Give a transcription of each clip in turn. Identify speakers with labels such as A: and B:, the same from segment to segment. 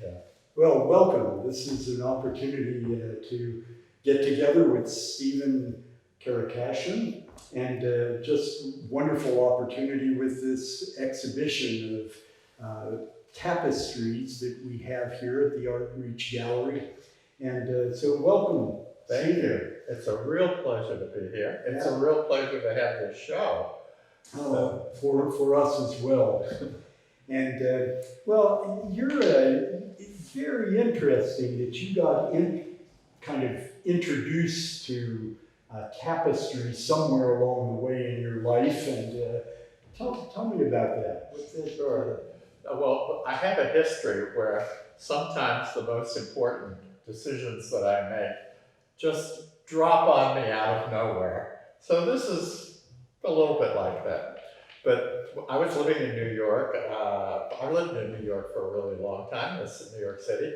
A: Yeah.
B: Well, welcome. This is an opportunity to get together with Stephen Karakasian, and just wonderful opportunity with this exhibition of tapestries that we have here at the ArtReach Gallery. And so welcome.
A: Thank
B: Stephen.
A: you. It's a real pleasure to be here. It's
B: Yeah.
A: a real pleasure to have this show.
B: For us as well. And well, you're it's very interesting that you got kind of introduced to tapestry somewhere along the way in your life, and tell me about that. What's that?
A: Sure. Well, I have a history where sometimes the most important decisions that I make just drop on me out of nowhere. So this is a little bit like that. But I was living in New York. I lived in New York for a really long time. This is New York City.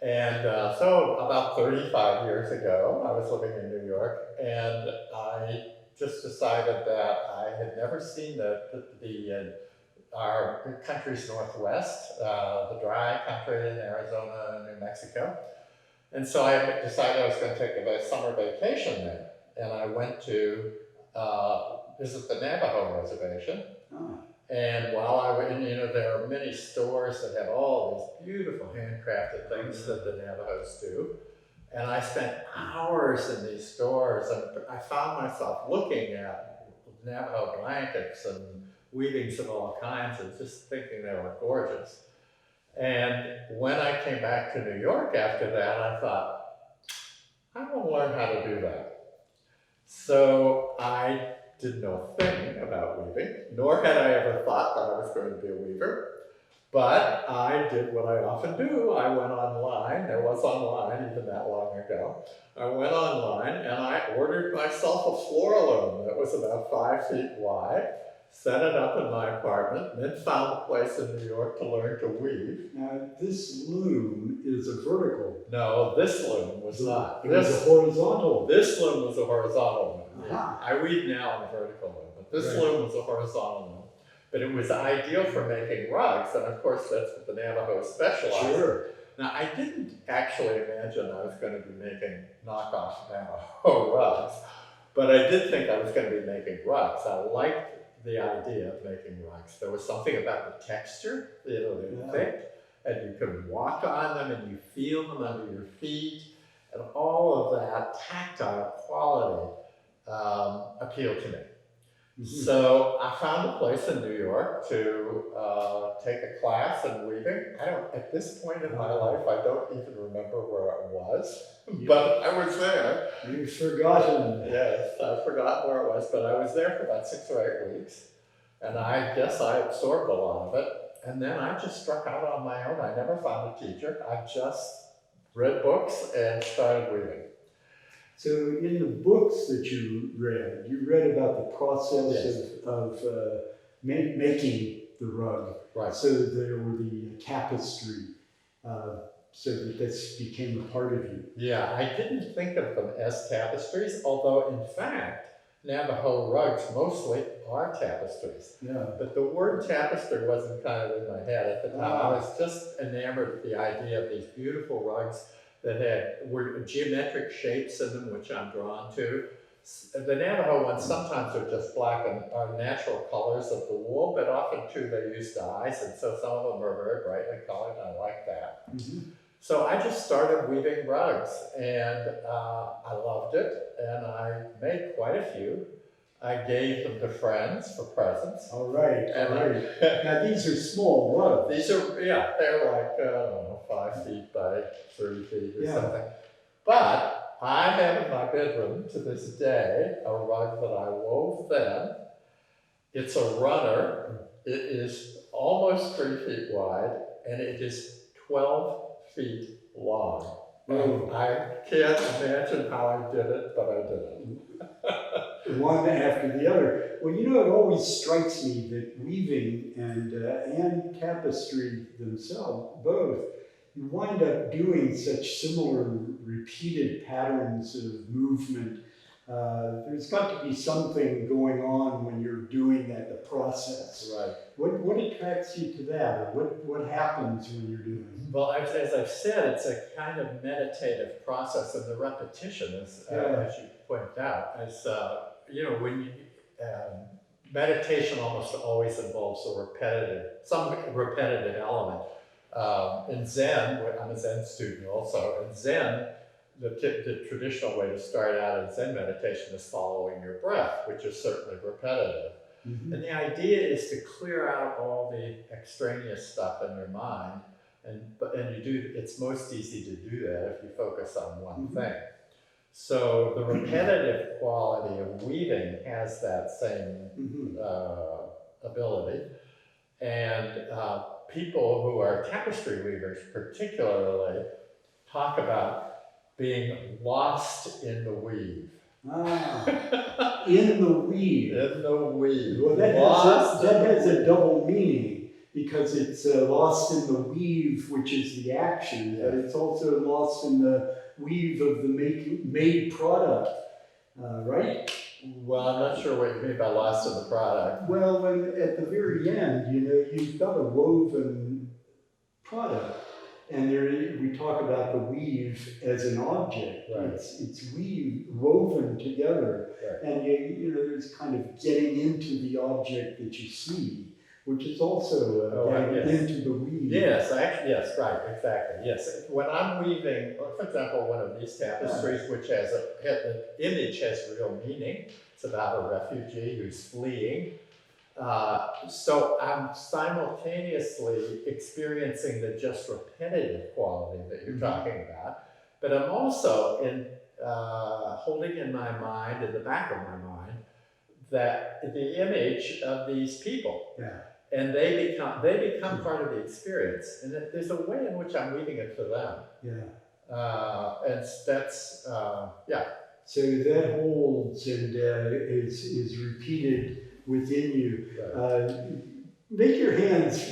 A: And so about 35 years ago, I was living in New York, and I just decided that I had never seen our country's northwest, the dry country in Arizona and New Mexico. And so I decided I was going to take a summer vacation there. And I went to visit the Navajo reservation.
B: Oh.
A: And while I was in, there are many stores that have all these beautiful handcrafted things that the Navajos do. And I spent hours in these stores, and I found myself looking at Navajo blankets and weavings of all kinds and just thinking they were gorgeous. And when I came back to New York after that, I thought, I want to learn how to do that. So I did no thing about weaving, nor had I ever thought that I was going to be a weaver. But I did what I often do. I went online. There was online even that long ago. I went online and I ordered myself a floor loom that was about 5 feet wide, set it up in my apartment, and then found a place in New York to learn to weave.
B: Now, this loom is a vertical.
A: No, this loom was not.
B: It was a horizontal.
A: This loom was a horizontal loom.
B: Uh-huh.
A: I weave now in a vertical loom, but this
B: Right.
A: loom was a horizontal loom. But it was ideal for making rugs, and of course that's what the Navajos specialized in.
B: Sure.
A: Now, I didn't actually imagine I was going to be making knockoff Navajo rugs, but I did think I was going to be making rugs. I liked the idea of making rugs. There was something about the texture, they're thick, and you could walk on them and you feel them under your feet, and all of that tactile quality appealed to me.
B: Mm-hmm.
A: So I found a place in New York to take a class in weaving. At this point in my life, I don't even remember where it was, but I was there.
B: You've forgotten.
A: Yes, I forgot where it was, but I was there for about 6 or 8 weeks, and I guess I absorbed a lot of it. And then I just struck out on my own. I never found a teacher. I just read books and started weaving.
B: So in the books that you read about the process
A: Yes.
B: of making the rug.
A: Right.
B: So that there were the tapestry, so that this became a part of you.
A: Yeah, I didn't think of them as tapestries, although in fact, Navajo rugs mostly are tapestries.
B: Yeah.
A: But the word tapestry wasn't kind of in my head at the time. I was just enamored with the idea of these beautiful rugs that were geometric shapes in them, which I'm drawn to. The Navajo ones sometimes are just black and are natural colors of the wool, but often too they use dyes, and so some of them are very brightly colored, and I like that.
B: Mm-hmm.
A: So I just started weaving rugs, and I loved it, and I made quite a few. I gave them to friends for presents.
B: All right.
A: And
B: All right. Now these are small rugs.
A: These are, they're like, I don't know, 5 feet by 3 feet or
B: Yeah.
A: something. But I have in my bedroom to this day a rug that I wove then. It's a runner. It is almost 3 feet wide, and it is 12 feet long. And I can't imagine how I did it, but I did it.
B: One after the other. Well, it always strikes me that weaving and tapestry themselves, both, you wind up doing such similar repeated patterns of movement there's got to be something going on when you're doing that, the process.
A: Right.
B: What attracts you to that, or what happens when you're doing it?
A: Well, as I've said, it's a kind of meditative process, and the repetition is, as you point out, is when you meditation almost always involves some repetitive element. In Zen, I'm a Zen student also. In Zen, the traditional way to start out in Zen meditation is following your breath, which is certainly repetitive. Mm-hmm. And the idea is to clear out all the extraneous stuff in your mind, and it's most easy to do that if you focus on one mm-hmm. thing. So the repetitive quality of weaving has that same mm-hmm. Ability, and people who are tapestry weavers particularly talk about being lost in the weave.
B: Ah, in the weave.
A: In the weave.
B: Well, that has a double meaning, because it's lost in the weave, which is the action, but it's also lost in the weave of the made product, right?
A: Well, I'm not sure what you mean by lost in the product.
B: Well, at the very end, you've got a woven product. And we talk about the weave as an object. Right. It's woven together, right. And there's kind of getting into the object that you see, which is also getting into the weave.
A: Yes, yes, right, exactly. Yes, when I'm weaving, for example, one of these tapestries, which the image has real meaning. It's about a refugee who's fleeing. So I'm simultaneously experiencing the just repetitive quality that you're mm-hmm. talking about, but I'm also holding in my mind, in the back of my mind, that the image of these people, and they become part of the experience, and that there's a way in which I'm weaving it for them. And that's
B: So that holds and is repeated within you. Right. Make your hands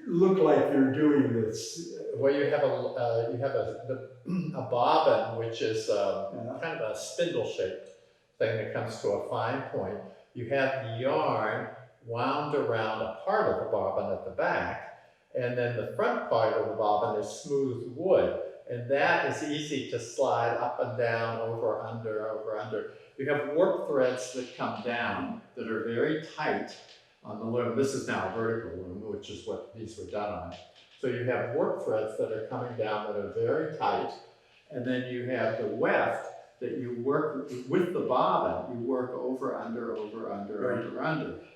B: look like you're doing this.
A: Well, you have a bobbin, which is kind of a spindle-shaped thing that comes to a fine point. You have the yarn wound around a part of the bobbin at the back, and then the front part of the bobbin is smooth wood, and that is easy to slide up and down, over, under. You have warp threads that come down that are very tight on the loom. This is now a vertical loom, which is what these were done on. So you have warp threads that are coming down that are very tight, and then you have the weft that you work with the bobbin. You work over, under,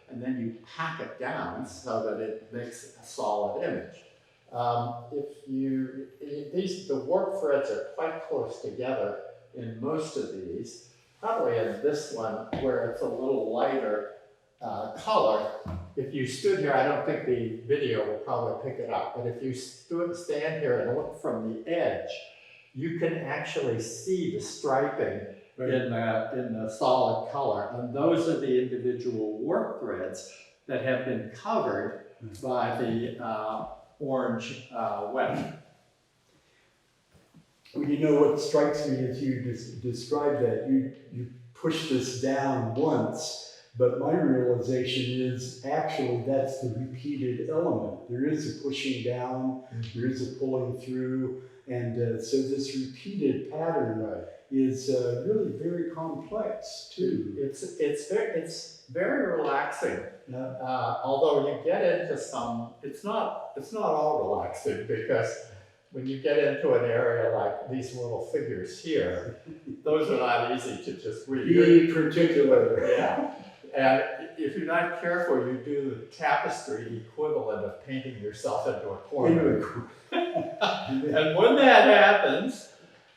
A: and then you pack it down so that it makes a solid image. The warp threads are quite close together in most of these. Probably in this one, where it's a little lighter color. If you stood here, I don't think the video will probably pick it up, but if you stand here and look from the edge, you can actually see the striping in the solid color, and those are the individual warp threads that have been covered by the orange weft.
B: Well, what strikes me as you describe that, you push this down once, but my realization is actually that's the repeated element. There is a pushing down, mm-hmm. there is a pulling through, and so this repeated pattern is really very complex too.
A: It's very relaxing. Although you get into some, it's not all relaxing, because when you get into an area like these little figures here, those are not easy to just read.
B: Be particular.
A: Yeah. And if you're not careful, you do the tapestry equivalent of painting yourself into a corner. And when that happens,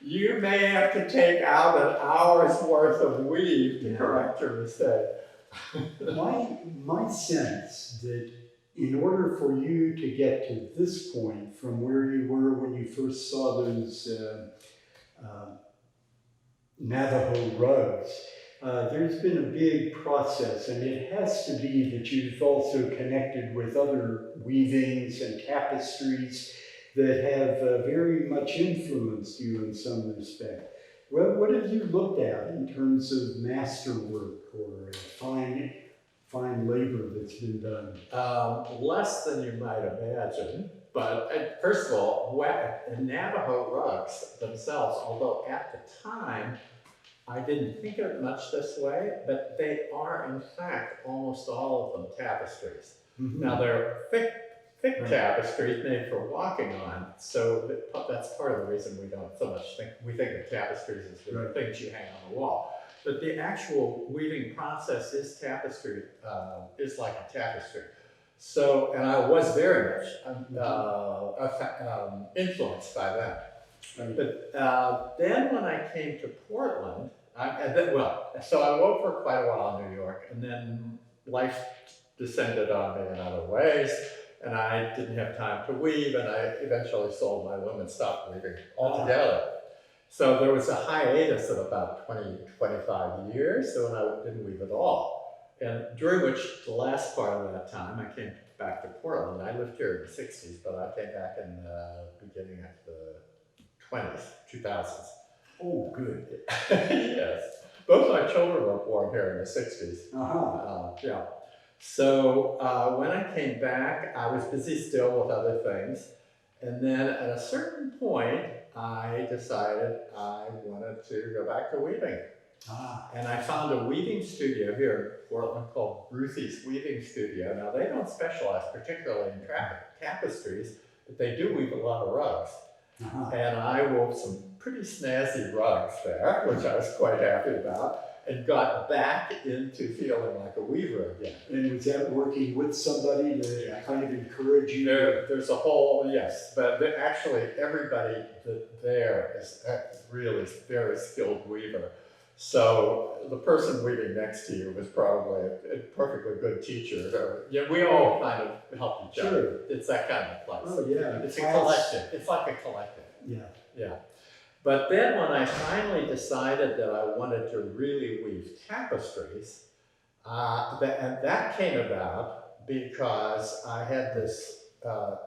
A: you may have to take out an hour's worth of weave to correct your mistake.
B: My sense that in order for you to get to this point from where you were when you first saw those Navajo rugs, there's been a big process, and it has to be that you've also connected with other weavings and tapestries that have very much influenced you in some respect. Well, what have you looked at in terms of masterwork or fine labor that's been done?
A: Less than you might imagine, but first of all, Navajo rugs themselves, although at the time I didn't think of it much this way, but they are in fact almost all of them tapestries.
B: Mm-hmm.
A: Now they're thick
B: Right.
A: tapestries made for walking on, so that's part of the reason we don't so much we think of tapestries as the
B: Right.
A: things you hang on the wall. But the actual weaving process is tapestry, is like a tapestry. So, and I was very much influenced by that.
B: Right.
A: But then when I came to Portland, so I worked for quite a while in New York, and then life descended on me in other ways, and I didn't have time to weave, and I eventually sold my loom and stopped weaving altogether. So there was a hiatus of about 25 years, so when I didn't weave at all. And during which, the last part of that time, I came back to Portland. I lived here in the 60s, but I came back in the beginning of the 2000s.
B: Oh, good.
A: Yes. Both my children were born here in the 60s. Yeah. So when I came back, I was busy still with other things. And then at a certain point, I decided I wanted to go back to weaving. And I found a weaving studio here in Portland called Ruthie's Weaving Studio. Now, they don't specialize particularly in tapestries, but they do weave a lot of rugs. And I wove some pretty snazzy rugs there, which I was quite happy about, and got back into feeling like a weaver again.
B: And was that working with somebody to kind of encourage you?
A: There's a whole, yes, but actually everybody there is really very skilled weaver. So the person weaving next to you was probably a perfectly good teacher. So, yeah, we all kind of help each other. It's that kind of place.
B: Oh, yeah.
A: It's a collective. It's like a collective.
B: Yeah.
A: Yeah. But then when I finally decided that I wanted to really weave tapestries, and that came about because I had this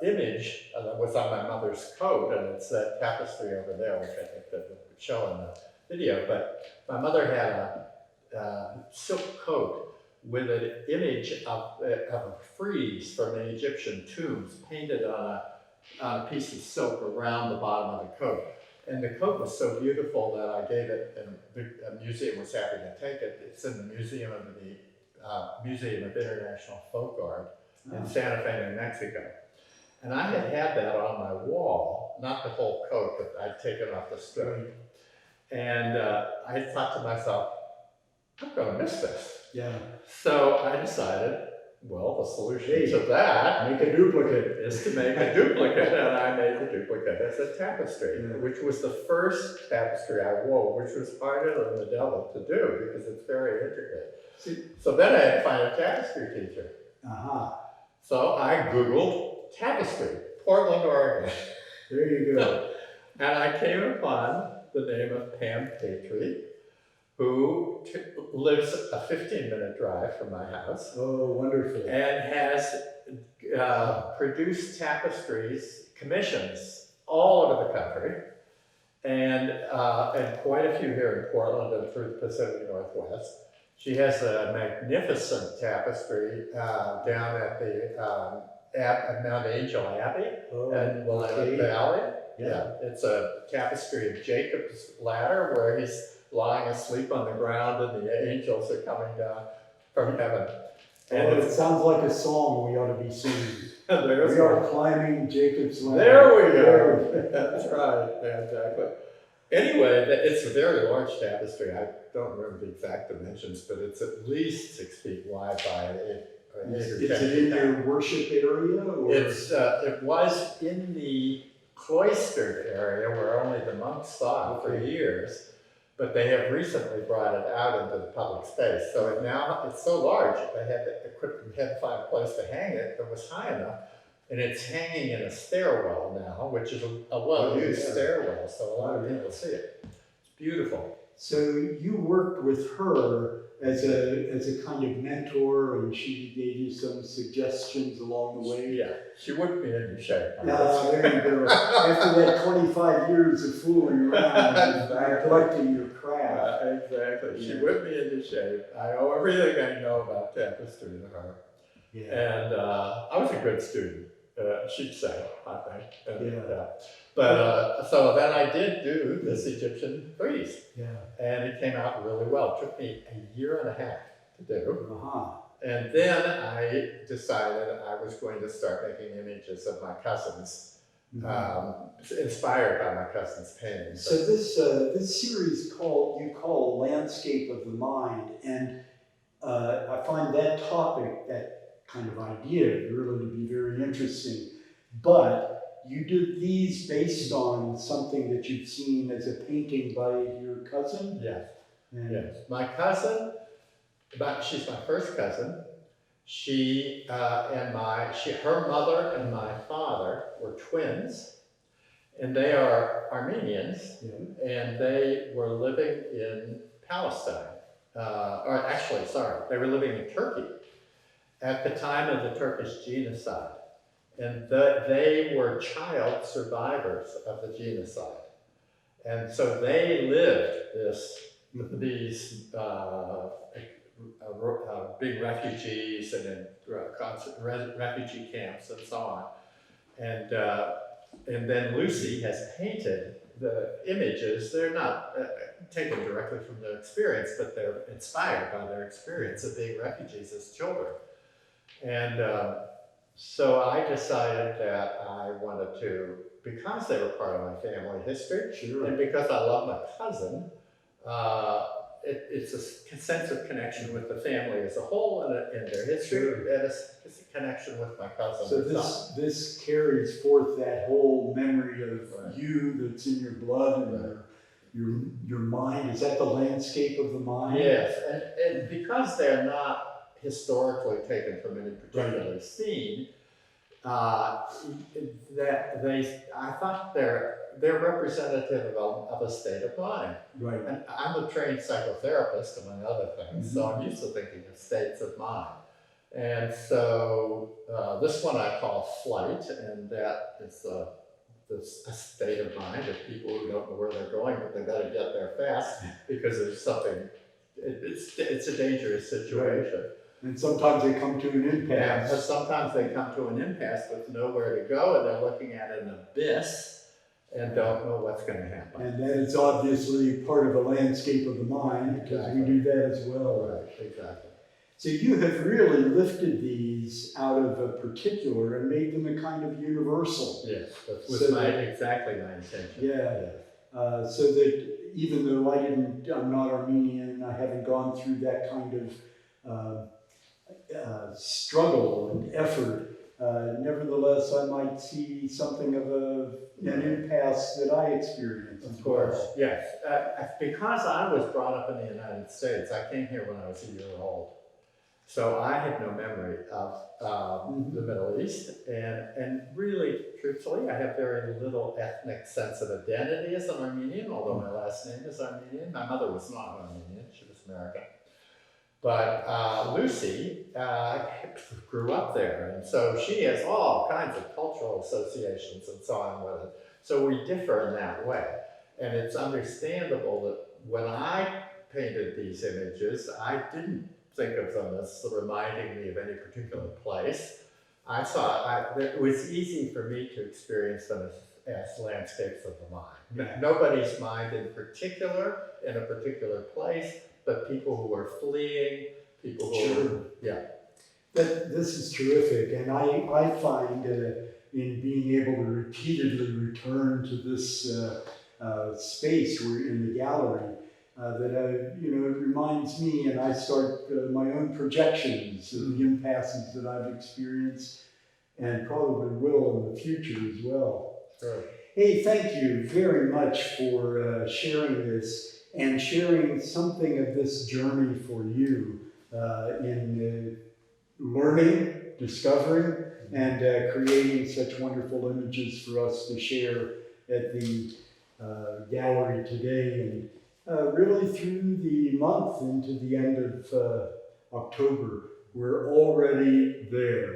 A: image that was on my mother's coat, and it's that tapestry over there, which I think that would show in the video. But my mother had a silk coat with an image of a frieze from an Egyptian tombs painted on a piece of silk around the bottom of the coat. And the coat was so beautiful that I gave it, and the museum was happy to take it. It's in the Museum of International Folk Art in Santa Fe, New Mexico. And I had that on my wall, not the whole coat, but I'd taken off the strip. And I thought to myself, I'm going to miss this.
B: Yeah.
A: So I decided, well, the solution to that,
B: make a duplicate,
A: is to make a duplicate, and I made the duplicate as a tapestry, which was the first tapestry I wove, which was harder than the devil to do because it's very intricate. So then I had to find a tapestry teacher. So I Googled tapestry, Portland, Oregon.
B: There you go.
A: And I came upon the name of Pam Patry, who lives a 15-minute drive from my house.
B: Oh, wonderful.
A: And has produced tapestries, commissions all over the country, and quite a few here in Portland and through the Pacific Northwest. She has a magnificent tapestry down at the at Mount Angel Abbey in Willamette Valley. Yeah, it's a tapestry of Jacob's ladder where he's lying asleep on the ground and the angels are coming down from heaven. And
B: it sounds like a song we ought to be singing. We are climbing Jacob's ladder.
A: There we go. That's right. Exactly. Anyway, it's a very large tapestry. I don't remember the exact dimensions, but it's at least 6 feet wide by 8 or 10
B: Is it in your worship area? Or?
A: It was in the cloistered area where only the monks saw it for years, but they have recently brought it out into the public space. So now it's so large, they had to find a place to hang it that was high enough. And it's hanging in a stairwell now, which is a well-used stairwell, so a lot of people see it. It's beautiful.
B: So you worked with her as a kind of mentor, and she gave you some suggestions along the way.
A: Yeah, she whipped me into shape.
B: Yeah, there you go. After that 25 years of fooling around and neglecting your craft.
A: Exactly. She
B: Yeah.
A: whipped me into shape. I owe everything I know about tapestry to her.
B: Yeah.
A: And I was a good student, she'd say, I think. And,
B: Yeah.
A: But so then I did do this Egyptian frieze.
B: Yeah.
A: And it came out really well. It took me a year and a half to do.
B: Uh-huh.
A: And then I decided I was going to start making images of my cousins, inspired by my cousins' paintings.
B: So this series you call Landscape of the Mind, and I find that topic, that kind of idea, really to be very interesting. But you did these based on something that you've seen as a painting by your cousin?
A: Yes.
B: And
A: Yes. My cousin, she's my first cousin. Her mother and my father were twins, and they are Armenians, and they were living in Palestine. They were living in Turkey at the time of the Turkish genocide. And they were child survivors of the genocide. And so they lived these big refugees and in refugee camps and so on. And then Lucy has painted the images. They're not taken directly from their experience, but they're inspired by their experience of being refugees as children. And so I decided that I wanted to, because they were part of my family history, and because I love my cousin, it's a sense of connection with the family as a whole and their history, and it's a connection with my cousin.
B: So this carries forth that whole memory of you that's in your blood and your mind. Is that the landscape of the mind?
A: Yes, and because they're not historically taken from any particular scene, I thought they're representative of a state of mind.
B: Right.
A: And I'm a trained psychotherapist, among other things, so I'm used to thinking of states of mind. And so this one I call flight, and that is a state of mind of people who don't know where they're going, but they better get there fast because there's something. It's a dangerous situation.
B: Right. And sometimes they come to an impasse.
A: Yeah, sometimes they come to an impasse with nowhere to go, and they're looking at an abyss and don't know what's going to happen.
B: And that is obviously part of a landscape of the mind, because we do that as well.
A: Right, exactly.
B: So you have really lifted these out of a particular and made them a kind of universal.
A: Yes, that was exactly my intention.
B: Yeah. So that even though I'm not Armenian, I haven't gone through that kind of struggle and effort, nevertheless I might see something of an impasse that I experienced.
A: Of course, yes. Because I was brought up in the United States, I came here when I was a year old. So I had no memory of the Middle East, and really, truthfully, I have very little ethnic sense of identity as an Armenian, although my last name is Armenian. My mother was not Armenian, she was American. But Lucy grew up there, and so she has all kinds of cultural associations and so on with it. So we differ in that way. And it's understandable that when I painted these images, I didn't think of them as reminding me of any particular place. I thought it was easy for me to experience them as landscapes of the mind.
B: Yeah.
A: Nobody's mind in particular, in a particular place, but people who are fleeing, people who
B: This is terrific, and I find in being able to repeatedly return to this space we're in the gallery, that it reminds me, and I start my own projections of the impasses that I've experienced, and probably will in the future as well.
A: Sure.
B: Hey, thank you very much for sharing this and sharing something of this journey for you in learning, discovering, and creating such wonderful images for us to share at the gallery today. And really through the month into the end of October. We're already there.